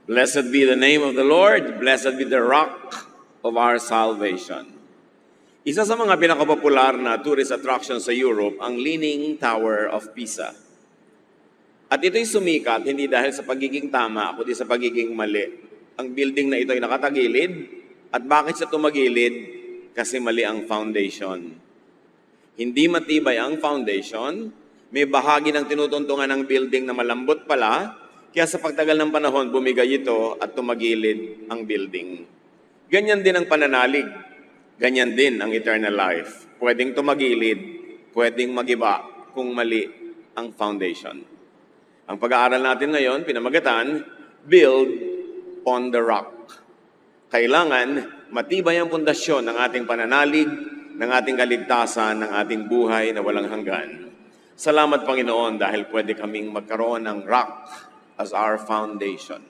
Blessed be the name of the Lord. Blessed be the rock of our salvation. Isa sa mga pinakapopular na tourist attraction sa Europe, ang Leaning Tower of Pisa. At ito'y sumikat hindi dahil sa pagiging tama, kundi sa pagiging mali. Ang building na ito ay nakatagilid. At bakit siya tumagilid? Kasi mali ang foundation. Hindi matibay ang foundation. May bahagi ng tinutuntungan ng building na malambot pala. Kaya sa pagtagal ng panahon, bumigay ito at tumagilid ang building. Ganyan din ang pananalig. Ganyan din ang eternal life. Pwedeng tumagilid, pwedeng magiba kung mali ang foundation. Ang pag-aaral natin ngayon, pinamagatan, build on the rock. Kailangan matibay ang pundasyon ng ating pananalig, ng ating kaligtasan, ng ating buhay na walang hanggan. Salamat, Panginoon, dahil pwede kaming magkaroon ng rock as our foundation.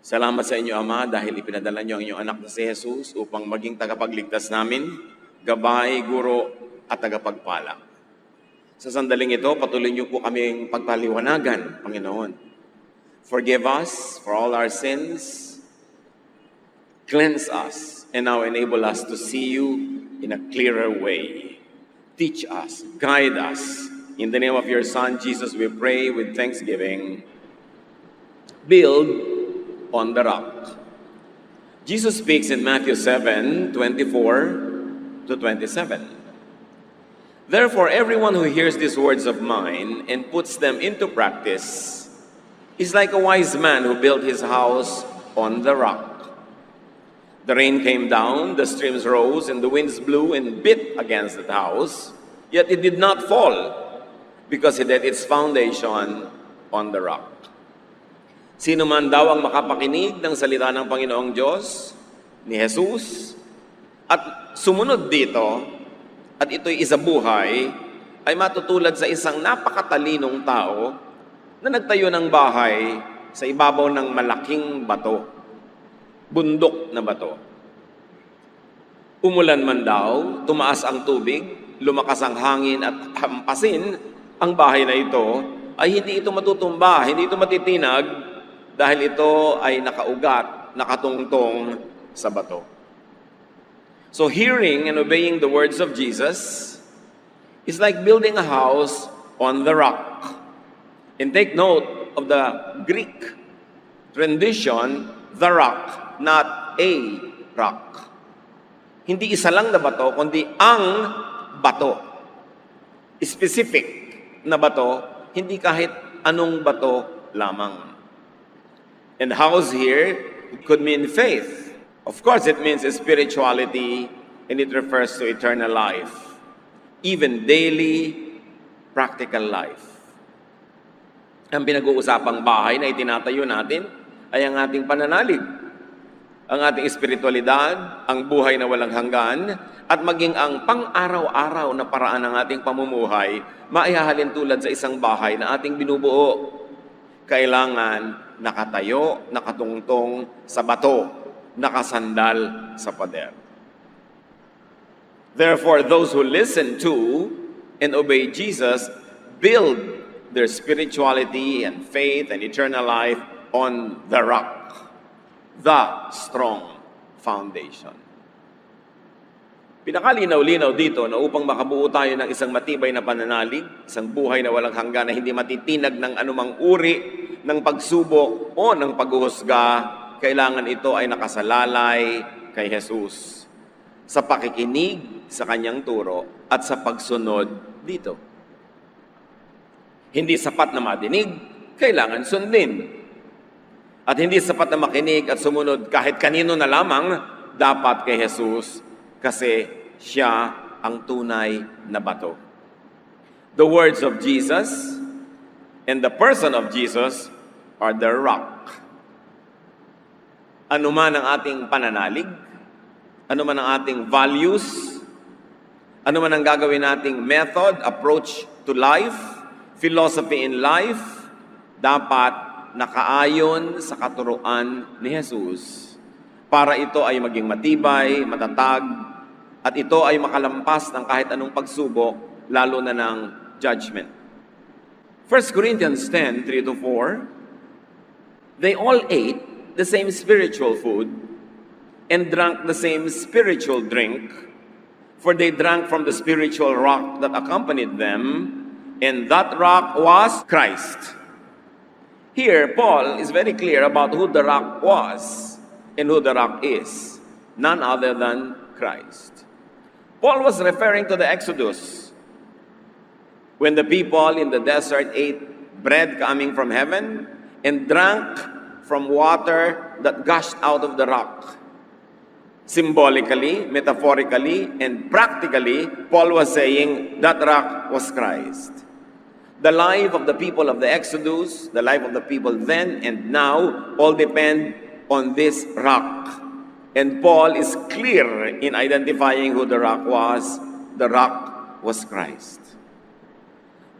Salamat sa inyo, Ama, dahil ipinadala niyo ang inyong anak na si Jesus upang maging tagapagligtas namin, gabay, guro, at tagapagpala. Sa sandaling ito, patuloy niyo po kaming pagpaliwanagan, Panginoon. Forgive us for all our sins, cleanse us, and now enable us to see you in a clearer way. Teach us, guide us. In the name of your Son, Jesus, we pray with thanksgiving. Build on the rock. Jesus speaks in Matthew 7:24 to 27. Therefore, everyone who hears these words of mine and puts them into practice is like a wise man who built his house on the rock. The rain came down, the streams rose, and the winds blew and beat against that house, yet it did not fall, because it had its foundation on the rock. Sino man daw ang makapakinig ng salita ng Panginoong Diyos, ni Jesus, at sumunod dito, at ito'y isabuhay, ay matutulad sa isang napakatalinong tao na nagtayo ng bahay sa ibabaw ng malaking bato, bundok na bato. Umulan man daw, tumaas ang tubig, lumakas ang hangin at hampasin ang bahay na ito, ay hindi ito matutumba, hindi ito matitinag, dahil ito ay nakaugat, nakatungtong sa bato. So hearing and obeying the words of Jesus is like building a house on the rock. And take note of the Greek rendition, the rock, not a rock. Hindi isa lang na bato, kundi ang bato. Specific na bato, hindi kahit anong bato lamang. And house here could mean faith. Of course, it means spirituality, and it refers to eternal life. Even daily, practical life. Ang pinag-uusapang bahay na itinatayo natin ay ang ating pananalig, ang ating espiritualidad, ang buhay na walang hanggan, at maging ang pang-araw-araw na paraan ng ating pamumuhay, maihahalin tulad sa isang bahay na ating binubuo. Kailangan nakatayo, nakatungtong sa bato, nakasandal sa pader. Therefore, those who listen to and obey Jesus build their spirituality and faith and eternal life on the rock, the strong foundation. Pinakalinaw-linaw dito na upang makabuo tayo ng isang matibay na pananalig, isang buhay na walang hanggan na hindi matitinag ng anumang uri ng pagsubok o ng paghuhusga, kailangan ito ay nakasalalay kay Jesus sa pakikinig sa kanyang turo at sa pagsunod dito. Hindi sapat na madinig, kailangan sundin. At hindi sapat na makinig at sumunod kahit kanino na lamang, dapat kay Jesus kasi siya ang tunay na bato. The words of Jesus and the person of Jesus are the rock. Ano man ang ating pananalig, ano man ang ating values, ano man ang gagawin nating method, approach to life, philosophy in life, dapat nakaayon sa katuruan ni Jesus para ito ay maging matibay, matatag, at ito ay makalampas ng kahit anong pagsubok, lalo na ng judgment. 1 Corinthians 10:3-4, They all ate the same spiritual food and drank the same spiritual drink, for they drank from the spiritual rock that accompanied them, and that rock was Christ. Here, Paul is very clear about who the rock was and who the rock is. None other than Christ. Paul was referring to the Exodus, when the people in the desert ate bread coming from heaven and drank from water that gushed out of the rock. Symbolically, metaphorically, and practically, Paul was saying that rock was Christ. The life of the people of the Exodus, the life of the people then and now, all depend on this rock. And Paul is clear in identifying who the rock was. The rock was Christ.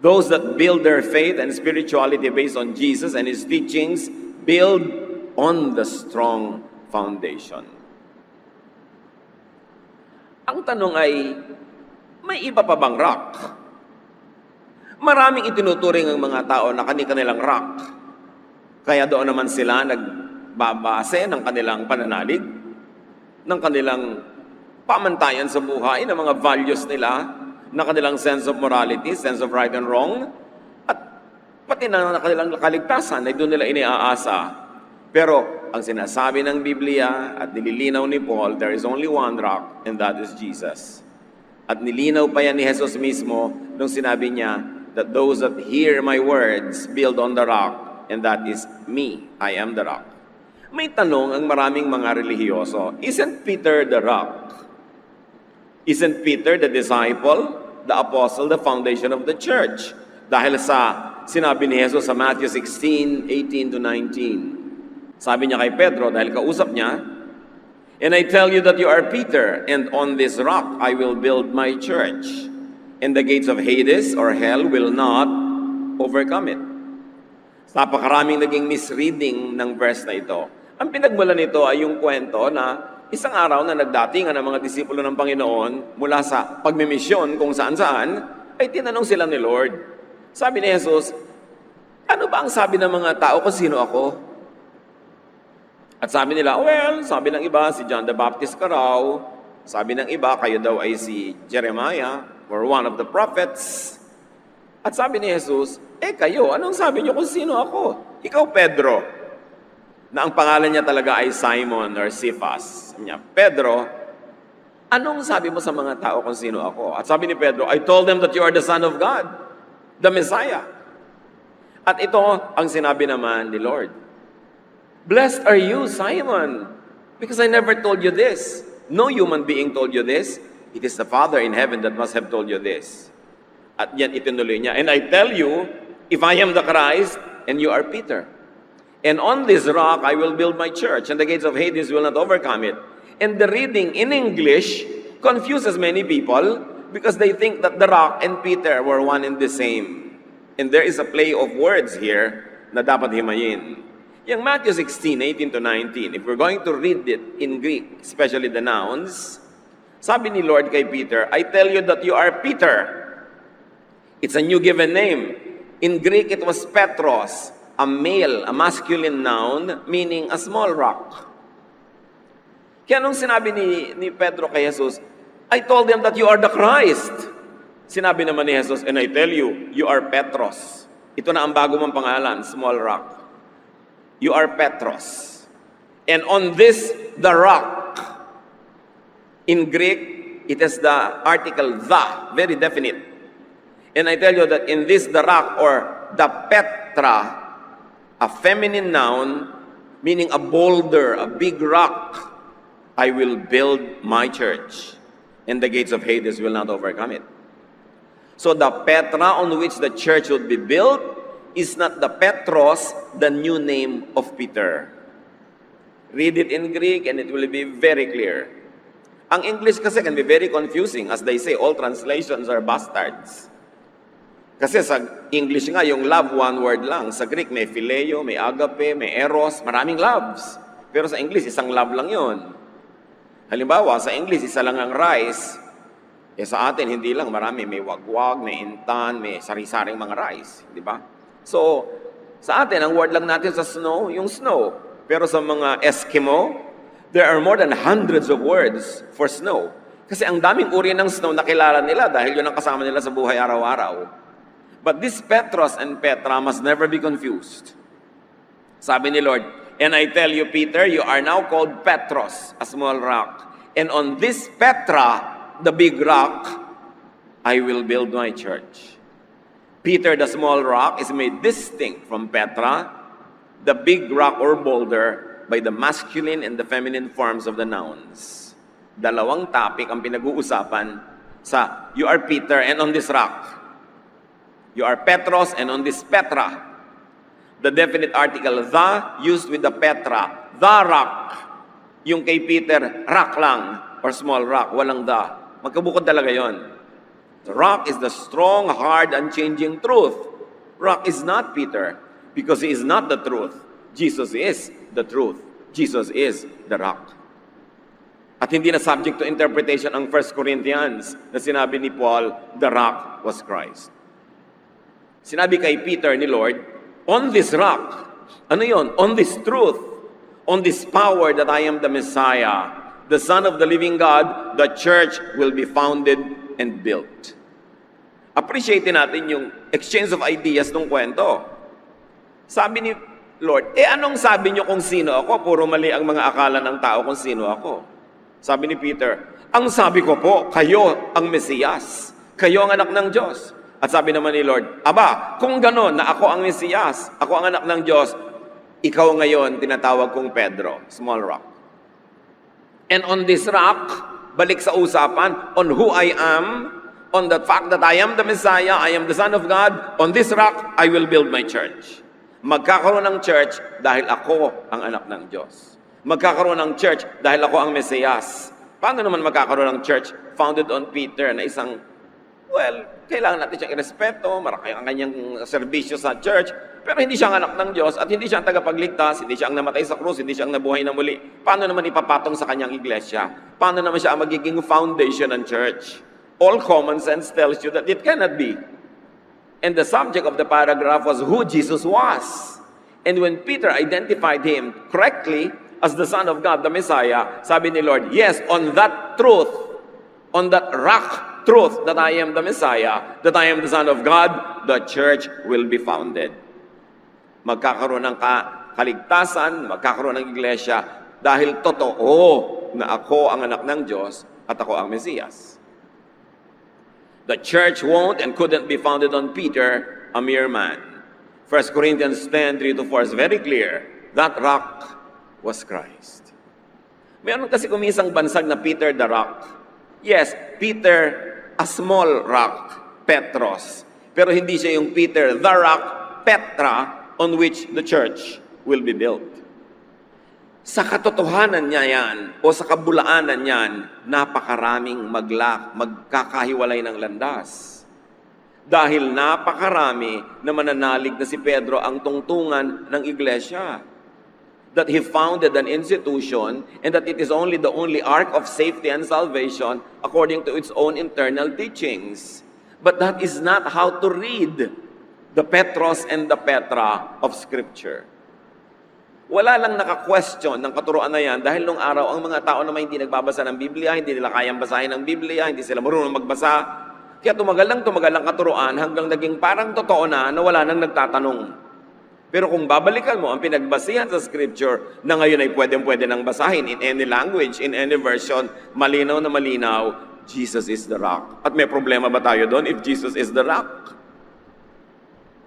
Those that build their faith and spirituality based on Jesus and His teachings build on the strong foundation. Ang tanong ay, may iba pa bang rock? Maraming itinuturing ang mga tao na kanilang rock. Kaya doon naman sila nagbabase ng kanilang pananalig, ng kanilang pamantayan sa buhay, ng mga values nila, ng kanilang sense of morality, sense of right and wrong, at pati na kanilang kaligtasan ay doon nila iniaasa. Pero ang sinasabi ng Biblia at nililinaw ni Paul, there is only one rock, and that is Jesus. At nilinaw pa yan ni Jesus mismo nung sinabi niya, that those that hear my words build on the rock, and that is me. I am the rock. May tanong ang maraming mga relihiyoso, isn't Peter the rock? Isn't Peter the disciple, the apostle, the foundation of the church? Dahil sa sinabi ni Jesus sa Matthew 16:18 to 19. Sabi niya kay Pedro, dahil kausap niya, and I tell you that you are Peter, and on this rock I will build my church. And the gates of Hades or hell will not overcome it. Napakaraming naging misreading ng verse na ito. Ang pinagmulan nito ay yung kwento na isang araw na nagdatingan ng mga disipulo ng Panginoon mula sa pagmimisyon kung saan-saan, ay tinanong sila ni Lord. Sabi ni Jesus, ano ba ang sabi ng mga tao kung sino ako? At sabi nila, well, sabi ng iba, si John the Baptist ka raw. Sabi ng iba, kayo daw ay si Jeremiah or one of the prophets. At sabi ni Jesus, kayo, anong sabi niyo kung sino ako? Ikaw, Pedro, na ang pangalan niya talaga ay Simon or Cephas. Sabi niya, Pedro, anong sabi mo sa mga tao kung sino ako? At sabi ni Pedro, I told them that you are the Son of God, the Messiah. At ito ang sinabi naman ni Lord. Blessed are you, Simon, because I never told you this. No human being told you this. It is the Father in heaven that must have told you this. At yan itinuloy niya. And I tell you, if I am the Christ, and you are Peter. And on this rock I will build my church, and the gates of Hades will not overcome it. And the reading in English confuses many people because they think that the rock and Peter were one and the same. And there is a play of words here na dapat himayin. Yung Matthew 16:18 to 19, if we're going to read it in Greek, especially the nouns, sabi ni Lord kay Peter, I tell you that you are Peter. It's a new given name. In Greek, it was Petros, a male, a masculine noun, meaning a small rock. Kaya nung sinabi ni Pedro kay Jesus, I told them that you are the Christ. Sinabi naman ni Jesus, and I tell you, you are Petros. Ito na ang bago mong pangalan, small rock. You are Petros. And on this, the rock. In Greek, it is the article the, very definite. And I tell you that in this, the rock, or the Petra, a feminine noun, meaning a boulder, a big rock, I will build my church, and the gates of Hades will not overcome it. So the Petra on which the church would be built is not the Petros, the new name of Peter. Read it in Greek and it will be very clear. Ang English kasi can be very confusing. As they say, all translations are bastards. Kasi sa English nga, yung love, one word lang. Sa Greek, may phileo, may agape, may eros, maraming loves. Pero sa English, isang love lang yun. Halimbawa, sa English, isa lang ang rice. Sa atin, hindi lang. Marami. May wagwag, may intan, may sari-saring mga rice. Di ba? So, Sa atin, ang word lang natin sa snow, yung snow. Pero sa mga Eskimo, there are more than hundreds of words for snow. Kasi ang daming uri ng snow na kilala nila dahil yun ang kasama nila sa buhay araw-araw. But this Petros and Petra must never be confused. Sabi ni Lord, "And I tell you, Peter, you are now called Petros, a small rock. And on this Petra, the big rock, I will build my church." Peter, the small rock, is made distinct from Petra, the big rock or boulder, by the masculine and the feminine forms of the nouns. Dalawang topic ang pinag-uusapan sa you are Peter and on this rock. You are Petros and on this Petra. The definite article, the, used with the Petra, the rock. Yung kay Peter, rock lang, or small rock, walang the. Magkabukod talaga yon. The rock is the strong, hard, unchanging truth. Rock is not Peter, because he is not the truth. Jesus is the truth. Jesus is the rock. At hindi na subject to interpretation ang 1 Corinthians na sinabi ni Paul, the rock was Christ. Sinabi kay Peter ni Lord, on this rock, ano yon? On this truth, on this power that I am the Messiah, the Son of the living God, the church will be founded and built. Appreciate natin yung exchange of ideas ng kwento. Sabi ni Lord, anong sabi niyo kung sino ako? Puro mali ang mga akala ng tao kung sino ako. Sabi ni Peter, ang sabi ko po, kayo ang Mesiyas. Kayo ang anak ng Diyos. At sabi naman ni Lord, aba, kung gano'n na ako ang Mesiyas, ako ang anak ng Diyos, ikaw ngayon tinatawag kong Pedro, small rock. And on this rock, balik sa usapan, on who I am, on the fact that I am the Messiah, I am the Son of God, on this rock, I will build my church. Magkakaroon ng church dahil ako ang anak ng Diyos. Magkakaroon ng church dahil ako ang Mesiyas. Paano naman magkakaroon ng church founded on Peter na isang, well, kailangan natin siyang irespeto, marami ang kanyang serbisyo sa church, pero hindi siya ang anak ng Diyos at hindi siya ang tagapagligtas, hindi siya ang namatay sa krus, hindi siya ang nabuhay na muli. Paano naman ipapatong sa kanyang iglesia? Paano naman siya ang magiging foundation ng church? All common sense tells you that it cannot be. And the subject of the paragraph was who Jesus was. And when Peter identified him correctly as the Son of God, the Messiah, sabi ni Lord, yes, on that truth, on that rock truth that I am the Messiah, that I am the Son of God, the church will be founded. Magkakaroon ng kaligtasan, magkakaroon ng iglesia dahil totoo na ako ang anak ng Diyos at ako ang Mesiyas. The church won't and couldn't be founded on Peter, a mere man. 1 Corinthians 10:3-4 is very clear. That rock was Christ. Meron kasi kumisang bansag na Peter the rock. Yes, Peter, a small rock, Petros. Pero hindi siya yung Peter the rock, Petra, on which the church will be built. Sa katotohanan niya yan, o sa kabulaanan niyan, napakaraming magkakahiwalay ng landas. Dahil napakarami na mananalig na si Pedro ang tungtungan ng iglesia. That he founded an institution and that it is only the only ark of safety and salvation according to its own internal teachings. But that is not how to read the Petros and the Petra of Scripture. Wala lang naka-question ng katuruan na yan dahil nung araw ang mga tao naman hindi nagbabasa ng Biblia, hindi nila kayang basahin ng Biblia, hindi sila marunong magbasa. Kaya tumagal ang katuruan hanggang naging parang totoo na wala nang nagtatanong. Pero kung babalikan mo ang pinagbasihan sa Scripture na ngayon ay pwede nang basahin in any language, in any version, malinaw na malinaw, Jesus is the rock. At may problema ba tayo doon if Jesus is the rock?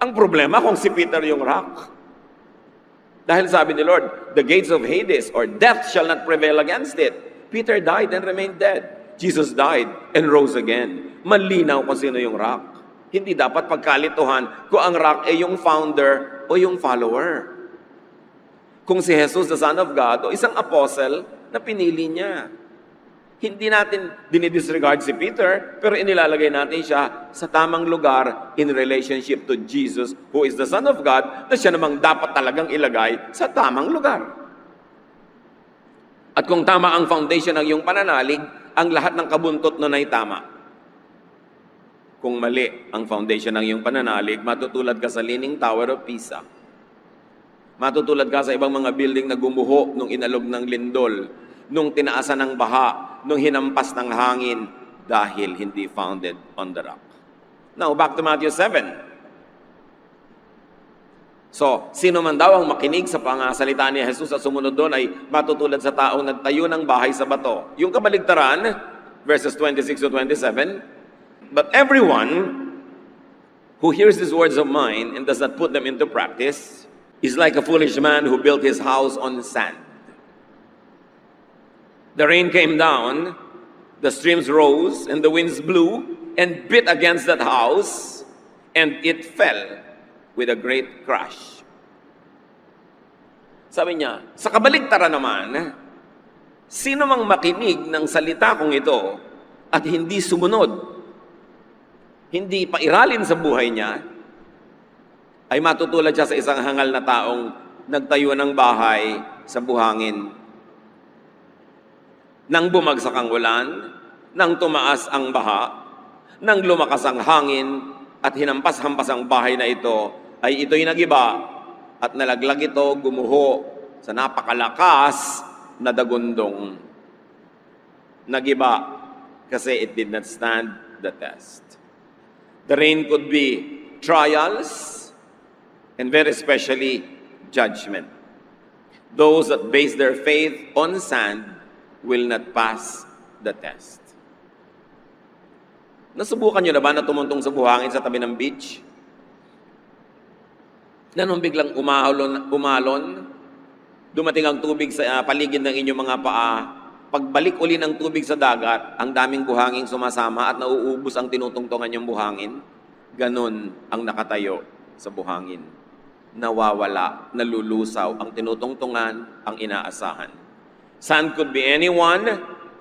Ang problema kung si Peter yung rock. Dahil sabi ni Lord, the gates of Hades or death shall not prevail against it. Peter died and remained dead. Jesus died and rose again. Malinaw kung sino yung rock. Hindi dapat pagkalituhan kung ang rock ay yung founder o yung follower. Kung si Jesus, the Son of God, o isang apostle na pinili niya. Hindi natin dinidisregard si Peter, pero inilalagay natin siya sa tamang lugar in relationship to Jesus, who is the Son of God, na siya namang dapat talagang ilagay sa tamang lugar. At kung tama ang foundation ng iyong pananalig, ang lahat ng kabuntot nun ay tama. Kung mali ang foundation ng iyong pananalig, matutulad ka sa Leaning Tower of Pisa. Matutulad ka sa ibang mga building na gumuho nung inalog ng lindol, nung tinaasan ng baha, nung hinampas ng hangin, dahil hindi founded on the rock. Now, back to Matthew 7. So, sino man daw ang makinig sa pangasalita ni Jesus at sumunod doon ay matutulad sa taong nagtayo ng bahay sa bato. Yung kabaligtaran, verses 26 to 27, but everyone who hears these words of mine and does not put them into practice is like a foolish man who built his house on sand. The rain came down, the streams rose, and the winds blew and beat against that house, and it fell with a great crash. Sabi niya, sa kabaligtaran naman, sino mang makinig ng salita kong ito at hindi sumunod, hindi pairalin sa buhay niya, ay matutulad siya sa isang hangal na taong nagtayo ng bahay sa buhangin. Nang bumagsak ang ulan, nang tumaas ang baha, nang lumakas ang hangin, at hinampas-hampas ang bahay na ito, ay ito'y nagiba at nalaglag ito gumuho sa napakalakas na dagundong. Nagiba kasi it did not stand the test. The rain could be trials and very especially judgment. Those that base their faith on sand will not pass the test. Nasubukan nyo na ba na tumuntong sa buhangin sa tabi ng beach? Na nung biglang umalon, dumating ang tubig sa paligid ng inyong mga paa, pagbalik uli ng tubig sa dagat, ang daming buhangin sumasama at nauubos ang tinutungtungan niyong buhangin. Ganon ang nakatayo sa buhangin. Nawawala, nalulusaw ang tinutungtungan, ang inaasahan. Sand could be anyone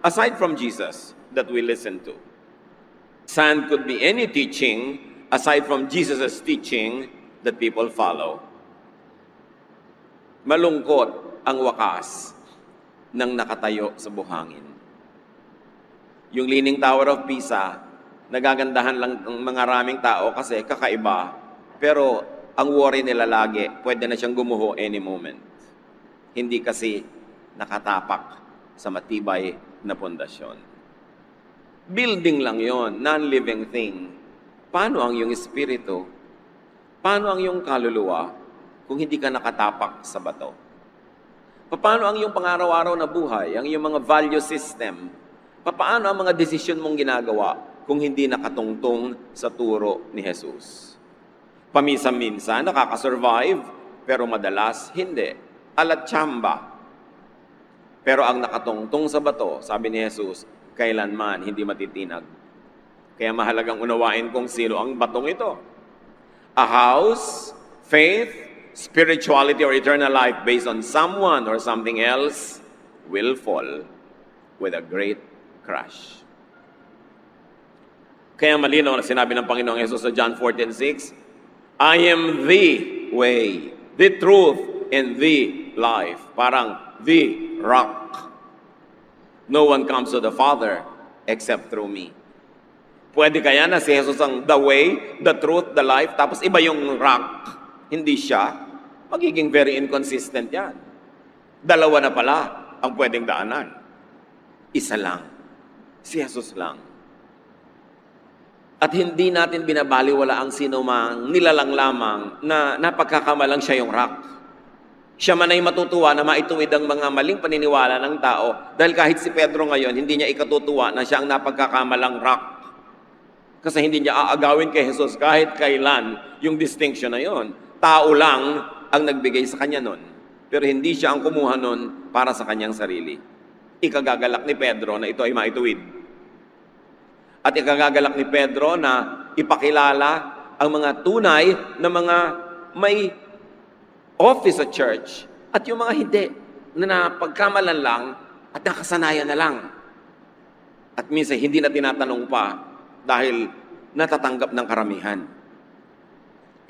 aside from Jesus that we listen to. Sand could be any teaching aside from Jesus' teaching that people follow. Malungkot ang wakas ng nakatayo sa buhangin. Yung Leaning Tower of Pisa, nagagandahan lang ng mga raming tao kasi kakaiba, pero ang worry nila lagi, pwede na siyang gumuho any moment. Hindi kasi nakatapak sa matibay na pundasyon. Building lang yon, non-living thing. Paano ang iyong espiritu? Paano ang iyong kaluluwa kung hindi ka nakatapak sa bato? Paano ang iyong pangaraw-araw na buhay, ang iyong mga value system? Paano ang mga desisyon mong ginagawa kung hindi nakatungtong sa turo ni Jesus? Paminsan-minsan nakakasurvive, pero madalas hindi. Alat tsamba. Pero ang nakatungtong sa bato, sabi ni Jesus, kailanman hindi matitinag. Kaya mahalagang unawain kung sino ang batong ito. A house, faith, spirituality, or eternal life based on someone or something else will fall with a great crash. Kaya malinaw na sinabi ng Panginoong Jesus sa John 14:6, I am the way, the truth, and the life. Parang the rock. No one comes to the Father except through me. Pwede kaya na si Jesus ang the way, the truth, the life, tapos iba yung rock, hindi siya? Magiging very inconsistent yan. Dalawa na pala ang pwedeng daanan. Isa lang. Si Jesus lang. At hindi natin binabaliwala ang sino mang nilalang lamang na napagkakamalang siya yung rock. Siya man ay matutuwa na maituwid ang mga maling paniniwala ng tao dahil kahit si Pedro ngayon, hindi niya ikatutuwa na siya ang napagkakamalang rock. Kasi hindi niya aagawin kay Jesus kahit kailan yung distinction na yon. Tao lang ang nagbigay sa kanya nun. Pero hindi siya ang kumuha nun para sa kanyang sarili. Ikagagalak ni Pedro na ito ay maituwid. At ikagagalak ni Pedro na ipakilala ang mga tunay na mga may office sa church at yung mga hindi na napagkamalan lang at nakasanayan na lang. At minsan hindi na tinatanong pa dahil natatanggap ng karamihan.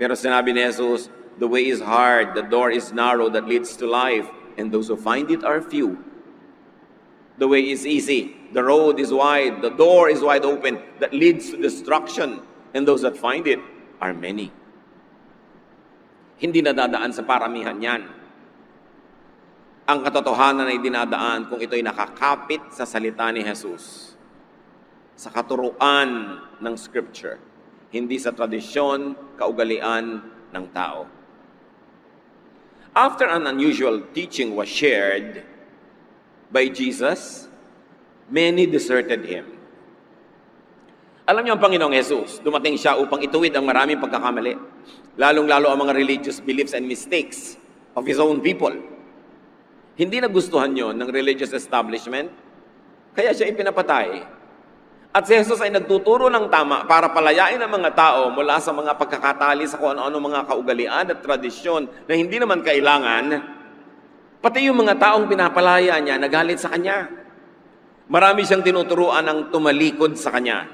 Pero sinabi ni Jesus, the way is hard, the door is narrow that leads to life, and those who find it are few. The way is easy, the road is wide, the door is wide open that leads to destruction, and those that find it are many. Hindi nadadaan sa paramihan yan. Ang katotohanan ay dinadaan kung ito'y nakakapit sa salita ni Jesus, sa katuruan ng Scripture, hindi sa tradisyon, kaugalian ng tao. After an unusual teaching was shared by Jesus, many deserted Him. Alam niyo ang Panginoong Jesus, dumating siya upang ituwid ang maraming pagkakamali, lalong-lalo ang mga religious beliefs and mistakes of His own people. Hindi nagustuhan yon ng religious establishment, kaya siya ipinapatay. At si Jesus ay nagtuturo ng tama para palayain ang mga tao mula sa mga pagkakatali sa kung ano-ano mga kaugalian at tradisyon na hindi naman kailangan. Pati yung mga taong pinapalaya niya, nagalit sa kanya. Marami siyang tinuturuan ng tumalikod sa kanya.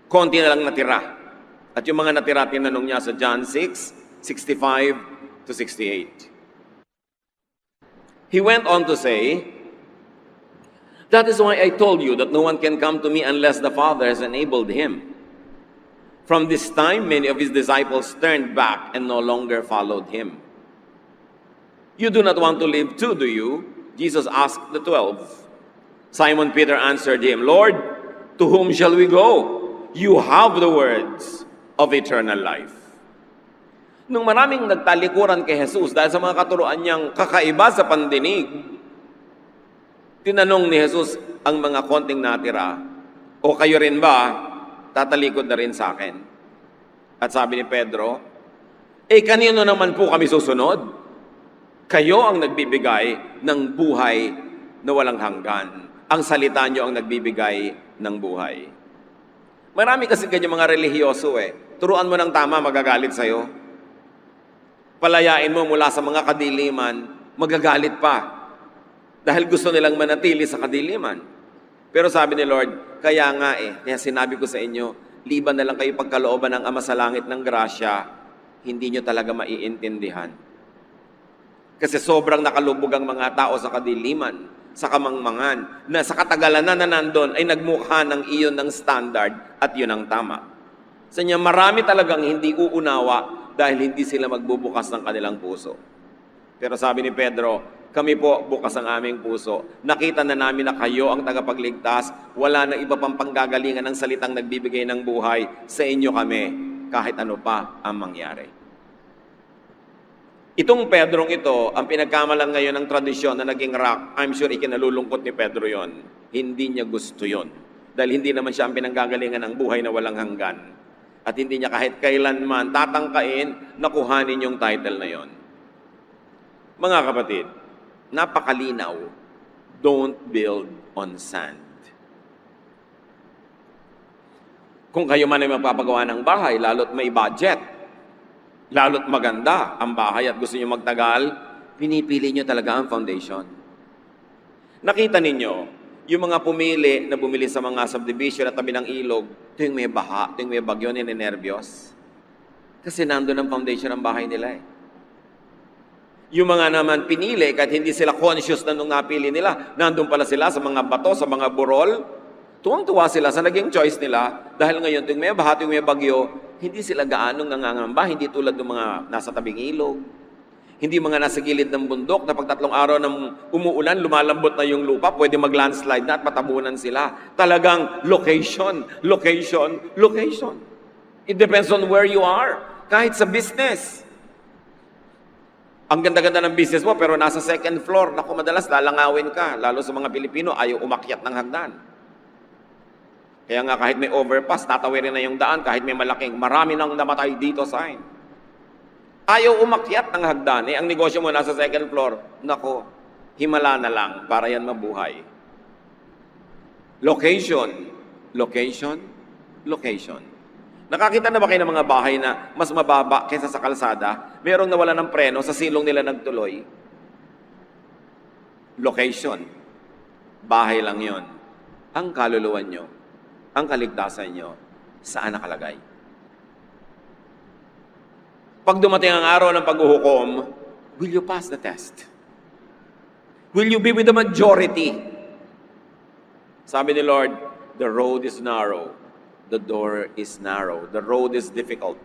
Konti na lang natira. At yung mga natira, tinanong niya sa John 6:65 to 68. He went on to say, "That is why I told you that no one can come to me unless the Father has enabled him." From this time, many of his disciples turned back and no longer followed him. "You do not want to live too, do you?" Jesus asked the 12. Simon Peter answered him, "Lord, to whom shall we go? You have the words of eternal life." Nung maraming nagtalikuran kay Jesus dahil sa mga katuruan niyang kakaiba sa pandinig, tinanong ni Jesus ang mga konting natira, "O kayo rin ba, tatalikod na rin sa akin?" At sabi ni Pedro, "Kanino naman po kami susunod? Kayo ang nagbibigay ng buhay na walang hanggan. Ang salita niyo ang nagbibigay ng buhay." Marami kasi ganyan mga relihiyoso Turuan mo ng tama, magagalit sa'yo. Palayain mo mula sa mga kadiliman, magagalit pa. Dahil gusto nilang manatili sa kadiliman. Pero sabi ni Lord, kaya kaya sinabi ko sa inyo, liban na lang kayo pagkalooban ng Ama sa langit ng grasya, hindi nyo talaga maiintindihan. Kasi sobrang nakalubog ang mga tao sa kadiliman, sa kamangmangan, na sa katagalan na nandun ay nagmukha ng iyon ng standard at yun ang tama. Sa niya, marami talagang hindi uunawa dahil hindi sila magbubukas ng kanilang puso. Pero sabi ni Pedro, kami po bukas ang aming puso. Nakita na namin na kayo ang tagapagligtas. Wala na iba pang panggagalingan ng salitang nagbibigay ng buhay. Sa inyo kami, kahit ano pa ang mangyari. Itong Pedrong ito, ang pinagkamalan ngayon ng tradisyon na naging rock, I'm sure ikinalulungkot ni Pedro yon. Hindi niya gusto yon. Dahil hindi naman siya ang pinanggagalingan ng buhay na walang hanggan. At hindi niya kahit kailanman tatangkain na kuhanin yung title na yon. Mga kapatid, napakalinaw, don't build on sand. Kung kayo man ay magpapagawa ng bahay, lalo't may budget, lalo't maganda ang bahay at gusto niyo magtagal, pinipili niyo talaga ang foundation. Nakita ninyo, yung mga pumili na bumili sa mga subdivision at tabi ng ilog, tuwing may baha, tuwing may bagyo, ninenervyos. Kasi nandun ang foundation ng bahay nila Yung mga naman pinili, kahit hindi sila conscious na nung napili nila, nandun pala sila sa mga bato, sa mga burol, tuwang-tuwa sila sa naging choice nila, dahil ngayon tuwing may baha, tuwing may bagyo, hindi sila gaanong nangangamba, hindi tulad ng mga nasa tabing ilog, hindi mga nasa gilid ng bundok na pag 3 araw ng umuulan, lumalambot na yung lupa, pwede mag-landslide na at matabunan sila. Talagang location, location, location. It depends on where you are. Kahit sa business. Ang ganda-ganda ng business mo, pero nasa second floor, naku, madalas lalangawin ka. Lalo sa mga Pilipino, ayaw umakyat ng hagdan. Kaya nga kahit may overpass, tatawirin na yung daan, kahit may malaking, marami nang namatay dito sign. Ayaw umakyat ng hagdan. Ang negosyo mo nasa second floor, nako, himala na lang para yan mabuhay. Location, location, location. Nakakita na ba kayo ng mga bahay na mas mababa kaysa sa kalsada? Merong nawala ng preno, sa silong nila nagtuloy. Location. Bahay lang yon. Ang kaluluwan nyo, ang kaligtasan nyo, saan nakalagay? Pag dumating ang araw ng paghuhukom, will you pass the test? Will you be with the majority? Sabi ni Lord, the road is narrow, the door is narrow, the road is difficult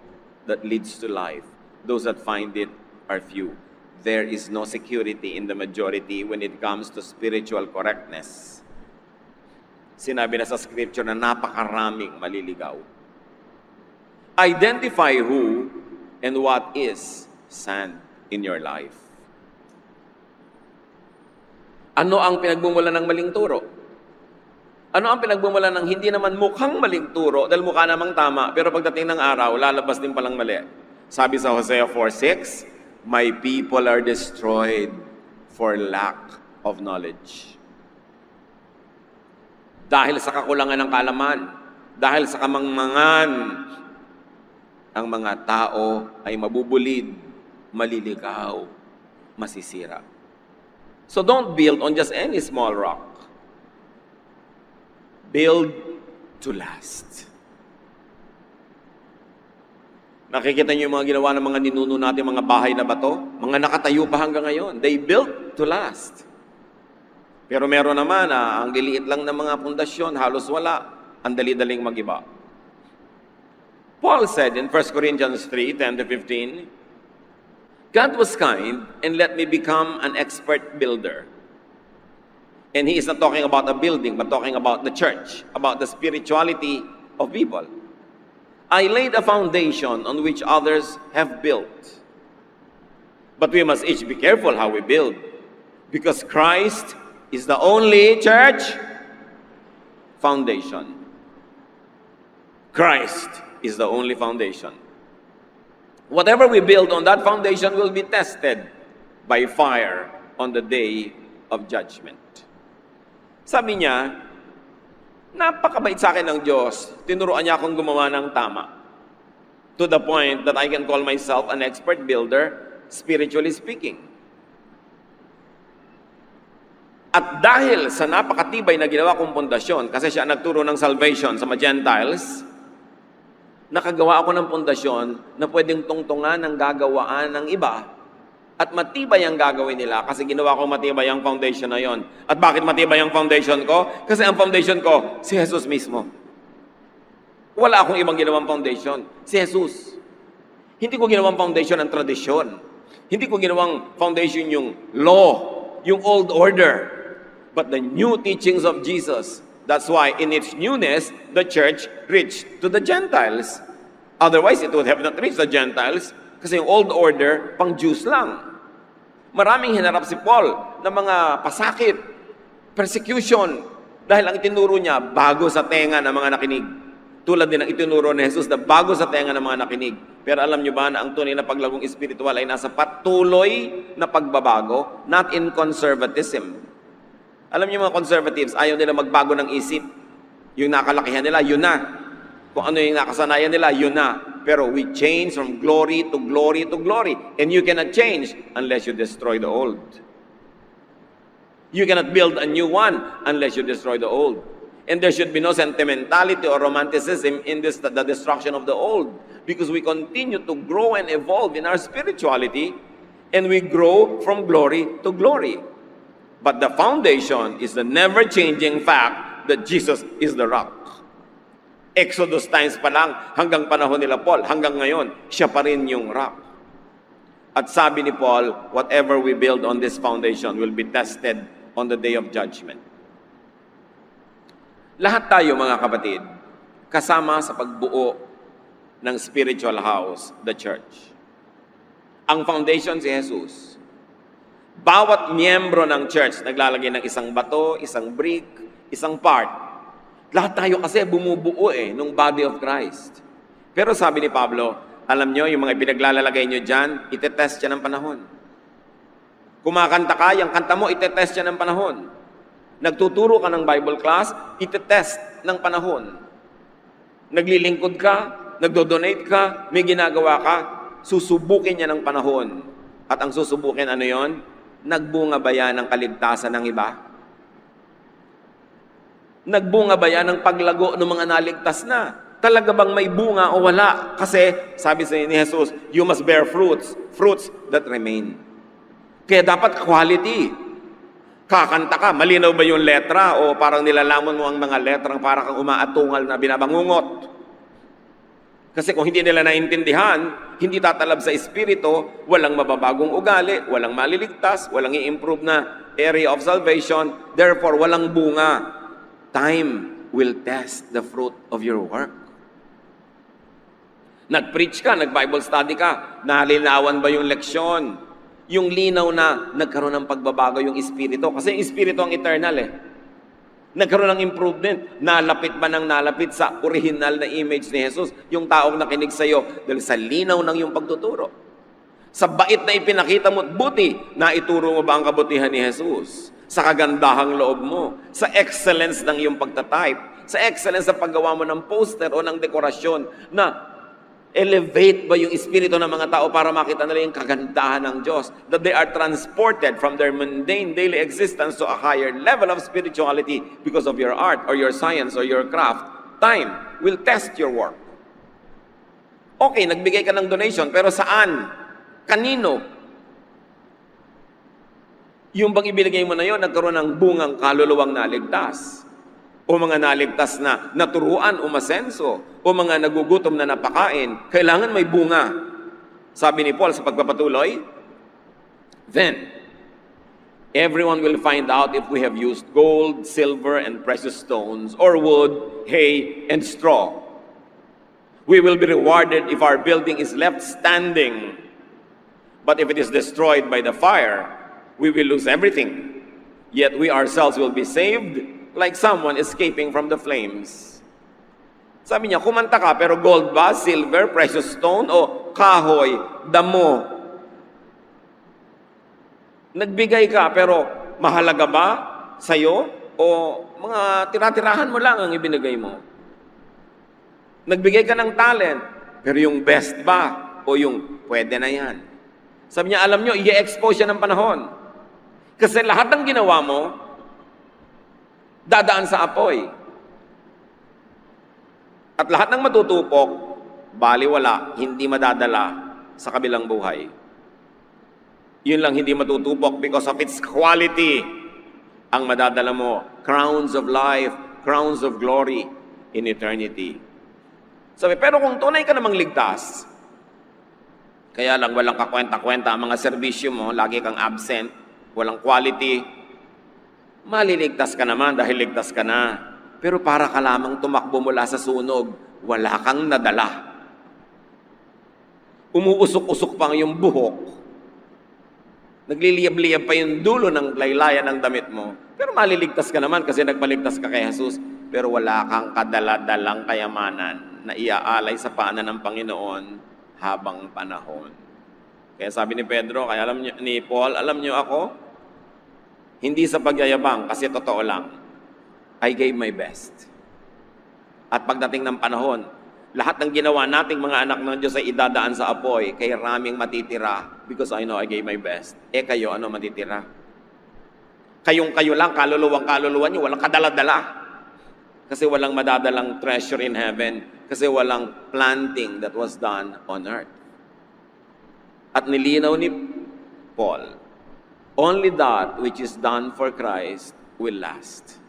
that leads to life. Those that find it are few. There is no security in the majority when it comes to spiritual correctness. Sinabi na sa scripture na napakaraming maliligaw. Identify who and what is sand in your life. Ano ang pinagbumulan ng maling turo? Ano ang pinagbumulan ng hindi naman mukhang maling turo dahil mukha namang tama, pero pagdating ng araw, lalabas din palang mali. Sabi sa Hosea 4:6, "My people are destroyed for lack of knowledge." Dahil sa kakulangan ng kaalaman, dahil sa kamangmangan, ang mga tao ay mabubulid, maliligaw, masisira. So don't build on just any small rock. Build to last. Nakikita niyo yung mga ginawa ng mga ninuno natin, mga bahay na bato? Mga nakatayo pa hanggang ngayon. They built to last. Pero meron naman ang giliit lang ng mga pundasyon, halos wala, ang dali-daling magiba. Paul said in 1 Corinthians 3:10-15, "God was kind and let me become an expert builder." And he is not talking about a building, but talking about the church, about the spirituality of people. "I laid a foundation on which others have built. But we must each be careful how we build, because Christ is the only church foundation." Christ is the only foundation. Whatever we build on that foundation will be tested by fire on the day of judgment. Sabi niya, napakabait sa akin ng Diyos. Tinuruan niya akong gumawa ng tama. To the point that I can call myself an expert builder, spiritually speaking. At dahil sa napakatibay na ginawa kong pundasyon, kasi siya nagturo ng salvation sa mga Gentiles, nakagawa ako ng pundasyon na pwedeng tungtungan ng gagawaan ng iba at matibay ang gagawin nila kasi ginawa ko matibay ang foundation na yon. At bakit matibay ang foundation ko? Kasi ang foundation ko, si Jesus mismo. Wala akong ibang ginawang foundation. Si Jesus. Hindi ko ginawang foundation ang tradisyon. Hindi ko ginawang foundation yung law, yung old order, but the new teachings of Jesus. That's why in its newness, the church reached to the Gentiles. Otherwise, it would have not reached the Gentiles kasi yung old order, pang Jews lang. Maraming hinarap si Paul ng mga pasakit, persecution, dahil ang itinuro niya, bago sa tenga ng mga nakinig. Tulad din ang itinuro ni Jesus na bago sa tenga ng mga nakinig. Pero alam niyo ba na ang tunay na paglagong espiritual ay nasa patuloy na pagbabago, not in conservatism. Alam niyo mga conservatives, ayaw nila magbago ng isip. Yung nakalakihan nila, yun na. Kung ano yung nakasanayan nila, yun na. Pero we change from glory to glory to glory. And you cannot change unless you destroy the old. You cannot build a new one unless you destroy the old. And there should be no sentimentality or romanticism in the destruction of the old. Because we continue to grow and evolve in our spirituality. And we grow from glory to glory. But the foundation is the never-changing fact that Jesus is the rock. Exodus times pa lang, hanggang panahon nila Paul, hanggang ngayon, siya pa rin yung rock. At sabi ni Paul, whatever we build on this foundation will be tested on the day of judgment. Lahat tayo mga kapatid, kasama sa pagbuo ng spiritual house, the church. Ang foundation si Jesus. Bawat miyembro ng church naglalagay ng isang bato, isang brick, isang part. Lahat tayo kasi bumubuo nung body of Christ. Pero sabi ni Pablo, alam nyo, yung mga pinaglalagay nyo dyan, itetest siya ng panahon. Kumakanta ka, yung kanta mo, itetest siya ng panahon. Nagtuturo ka ng Bible class, itetest ng panahon. Naglilingkod ka, nagdodonate ka, may ginagawa ka, susubukin niya ng panahon. At ang susubukin, ano yon? Nagbunga ba yan ng kaligtasan ng iba? Nagbunga ba yan ng paglago ng mga naligtas na? Talaga bang may bunga o wala? Kasi, sabi sa ni Jesus, you must bear fruits, fruits that remain. Kaya dapat quality. Kakanta ka, malinaw ba yung letra o parang nilalamon mo ang mga letrang parang kang umaatungal na binabangungot? Kasi kung hindi nila naintindihan, hindi tatalab sa espiritu, walang mababagong ugali, walang maliligtas, walang i-improve na area of salvation, therefore walang bunga. Time will test the fruit of your work. Nag-preach ka, nag-Bible study ka, nalinawan ba yung leksyon? Yung linaw na nagkaroon ng pagbabago yung espiritu. Kasi yung espiritu ang eternal eh. Nagkaroon ng improvement. Nalapit ba ng nalapit sa original na image ni Jesus? Yung taong nakinig sa iyo dahil sa linaw ng iyong pagtuturo. Sa bait na ipinakita mo, buti na ituro mo ba ang kabutihan ni Jesus? Sa kagandahang loob mo, sa excellence ng iyong pagtatype, sa excellence sa paggawa mo ng poster o ng dekorasyon na elevate ba yung espiritu ng mga tao para makita nila yung kagandahan ng Diyos? That they are transported from their mundane daily existence to a higher level of spirituality because of your art or your science or your craft. Time will test your work. Okay, nagbigay ka ng donation, pero saan? Kanino? Yung bang ibinigay mo na yon nagkaroon ng bungang kaluluwang naligtas? O mga naligtas na naturuan, umasenso, o mga nagugutom na napakain, kailangan may bunga. Sabi ni Paul sa pagpapatuloy, then, everyone will find out if we have used gold, silver, and precious stones, or wood, hay, and straw. We will be rewarded if our building is left standing. But if it is destroyed by the fire, we will lose everything. Yet we ourselves will be saved, like someone escaping from the flames. Sabi niya, kumanta ka, pero gold ba, silver, precious stone, o kahoy, damo? Nagbigay ka, pero mahalaga ba sa'yo? O mga tira-tirahan mo lang ang ibinigay mo? Nagbigay ka ng talent, pero yung best ba? O yung pwede na yan? Sabi niya, alam niyo, i-expose siya ng panahon. Kasi lahat ng ginawa mo, dadaan sa apoy. At lahat ng matutupok, baliwala, hindi madadala sa kabilang buhay. Yun lang hindi matutupok because of its quality. Ang madadala mo, crowns of life, crowns of glory in eternity. Sabi, pero kung tunay ka namang ligtas, kaya lang walang kakwenta-kwenta ang mga serbisyo mo, lagi kang absent, walang quality, maliligtas ka naman dahil ligtas ka na. Pero para ka lamang tumakbo mula sa sunog, wala kang nadala. Umuusok-usok pa yung buhok. Nagliliyab-liyab pa yung dulo ng laylayan ng damit mo. Pero maliligtas ka naman kasi nagpaligtas ka kay Jesus. Pero wala kang kadala-dalang kayamanan na iaalay sa paanan ng Panginoon habang panahon. Kaya sabi ni Pedro, kaya ni Paul, alam niyo ako, hindi sa pagyayabang, kasi totoo lang, I gave my best. At pagdating ng panahon, lahat ng ginawa nating mga anak ng Diyos ay idadaan sa apoy, kaya raming matitira, because I know I gave my best. Kayo, ano matitira? Kayo lang, kaluluwa niyo, walang kadala-dala. Kasi walang madadalang treasure in heaven, kasi walang planting that was done on earth. At nilinaw ni Paul, only that which is done for Christ will last.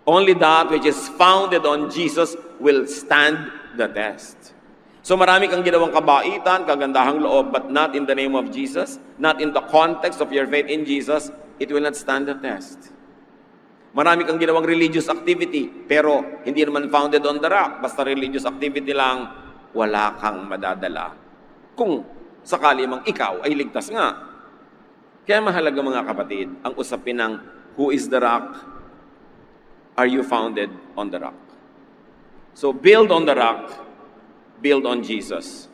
Only that which is founded on Jesus will stand the test. So marami kang ginawang kabaitan, kagandahang loob, but not in the name of Jesus, not in the context of your faith in Jesus, it will not stand the test. Marami kang ginawang religious activity, pero hindi naman founded on the rock, basta religious activity lang, wala kang madadala. Kung sakali mang ikaw ay ligtas nga. Kaya mahalaga mga kapatid, ang usapin ng who is the rock, are you founded on the rock? So build on the rock, build on Jesus.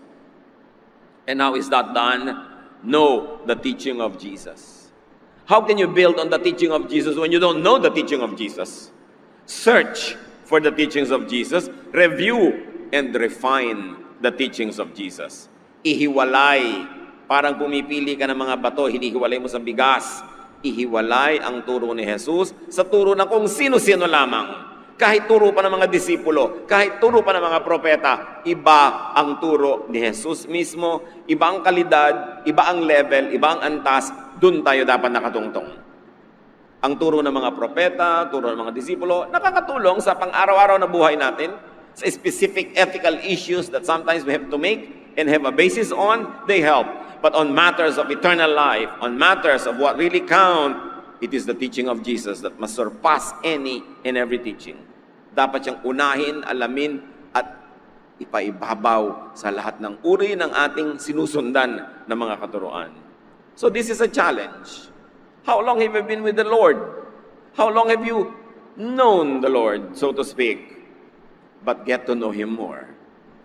And how is that done? Know the teaching of Jesus. How can you build on the teaching of Jesus when you don't know the teaching of Jesus? Search for the teachings of Jesus, review and refine the teachings of Jesus. Ihiwalay. Parang pumipili ka ng mga bato, hinihiwalay mo sa bigas. Ihiwalay ang turo ni Jesus sa turo ng kung sino-sino lamang. Kahit turo pa ng mga disipulo, kahit turo pa ng mga propeta, iba ang turo ni Jesus mismo, iba ang kalidad, iba ang level, iba ang antas, dun tayo dapat nakatungtong. Ang turo ng mga propeta, turo ng mga disipulo, nakakatulong sa pang-araw-araw na buhay natin. sa specific ethical issues that sometimes we have to make and have a basis on, they help. But on matters of eternal life, on matters of what really count, it is the teaching of Jesus that must surpass any and every teaching. Dapat siyang unahin, alamin, at ipaibabaw sa lahat ng uri ng ating sinusundan na mga katuruan. So this is a challenge. How long have you been with the Lord? How long have you known the Lord, so to speak? But get to know Him more.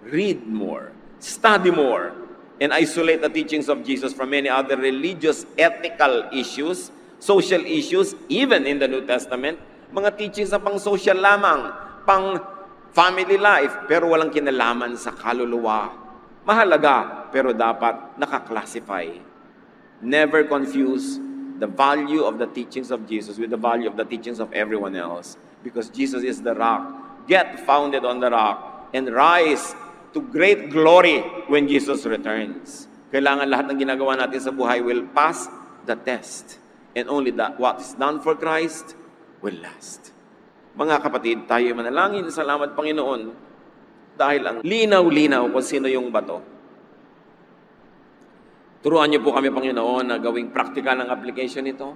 Read more. Study more. And isolate the teachings of Jesus from many other religious, ethical issues, social issues, even in the New Testament. Mga teachings na pang-social lamang, pang-family life, pero walang kinalaman sa kaluluwa. Mahalaga, pero dapat nakaklassify. Never confuse the value of the teachings of Jesus with the value of the teachings of everyone else. Because Jesus is the rock. Get founded on the rock and rise to great glory when Jesus returns. Kailangan lahat ng ginagawa natin sa buhay will pass the test. And only that what is done for Christ will last. Mga kapatid, tayo manalangin. Salamat Panginoon dahil ang linaw-linaw kung sino yung bato. Turuan niyo po kami, Panginoon, na gawing praktikal ang application nito.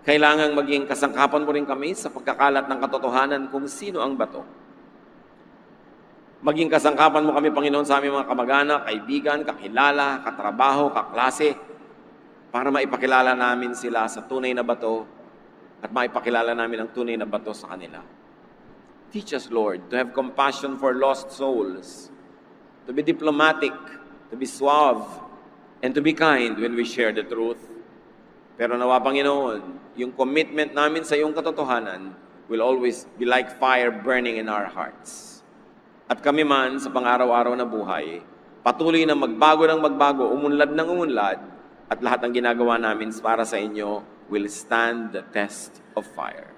Kailangang maging kasangkapan mo rin kami sa pagkakalat ng katotohanan kung sino ang bato. Maging kasangkapan mo kami, Panginoon, sa aming mga kamag-anak, kaibigan, kakilala, katrabaho, kaklase, para maipakilala namin sila sa tunay na bato at maipakilala namin ang tunay na bato sa kanila. Teach us, Lord, to have compassion for lost souls, to be diplomatic, to be suave, and to be kind when we share the truth. Pero nawa, Panginoon, yung commitment namin sa iyong katotohanan will always be like fire burning in our hearts. At kami man sa pang-araw-araw na buhay, patuloy na magbago ng magbago, umunlad ng umunlad, at lahat ng ginagawa namin para sa inyo will stand the test of fire.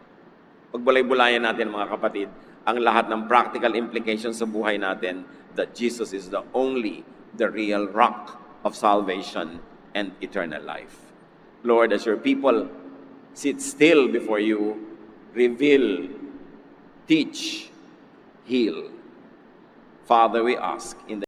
Pagbulay-bulayan natin, mga kapatid, ang lahat ng practical implications sa buhay natin that Jesus is the only, the real rock of salvation and eternal life. Lord, as your people sit still before you, reveal, teach, heal. Father, we ask in the